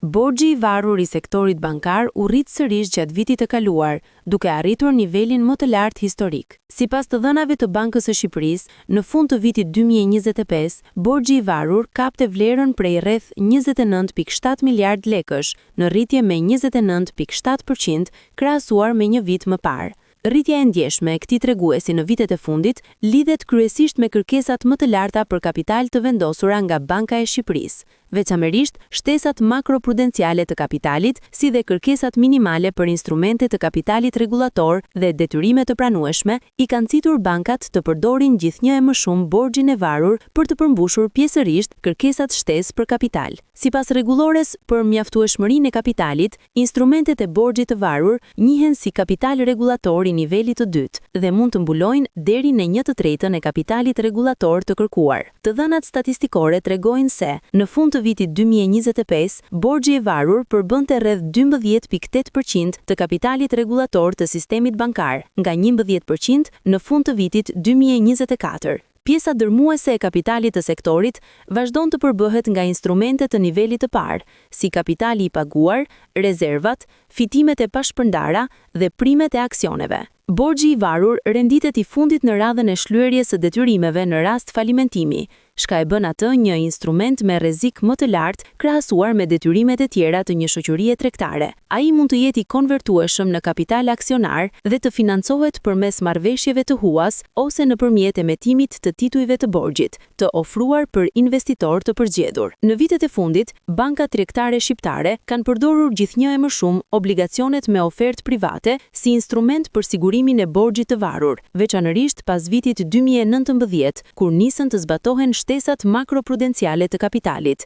Borxhi i varur i sektorit bankar u rrit sërish gjatë vitit të kaluar, duke arritur nivelin më të lartë historik. Sipas të dhënave të Bankës së Shqipërisë, në fund të vitit 2025, borxhi i varur kapte vlerën prej rreth 29.7 miliard lekësh, në rritje me 29.7% krahasuar me një vit më parë. Rritja e ndjeshme e këtij treguesi në vitet e fundit lidhet kryesisht me kërkesat më të larta për kapital të vendosura nga Banka e Shqipërisë, veçanërisht shtesat makroprudenciale të kapitalit, si dhe kërkesat minimale për instrumente të kapitalit rregullator dhe detyrime të pranueshme, i kanë citur bankat të përdorin gjithnjë e më shumë borxhin e varur për të përmbushur pjesërisht kërkesat shtesë për kapital. Sipas rregullores për mjaftueshmërinë e kapitalit, instrumentet e borxhit të varur njihen si kapital rregullator i nivelit të dytë dhe mund të mbulojnë deri në 1/3 e kapitalit rregullator të kërkuar. Të dhënat statistikore tregojnë se në fund të vitit 2025, borxhi i varur përbënte rreth 12.8% të kapitalit rregullator të sistemit bankar, nga 11% në fund të vitit 2024. Pjesa dërmuese e kapitalit të sektorit vazhdon të përbëhet nga instrumente të nivelit të parë, si kapitali i paguar, rezervat, fitimet e pashpërndara dhe primet e aksioneve. Borxhi i varur renditet i fundit në radhën e shlyerjes së detyrimeve në rast falimentimi, shka e bën atë një instrument me rrezik më të lartë krahasuar me detyrimet e tjera të një shoqërie tregtare. Ai mund të jetë i konvertueshëm në kapital aksionar dhe të financohet përmes marrëveshjeve të huas ose nëpërmjet emetimit të titujve të borxhit, të ofruar për investitor të përgjedhur. Në vitet e fundit, bankat tregtare shqiptare kanë përdorur gjithnjë e më shumë obligacionet me ofertë private si instrument për sigurimin e borxhit të varur, veçanërisht pas vitit 2019, kur nisën të zbatohen shtesat makroprudenciale të kapitalit.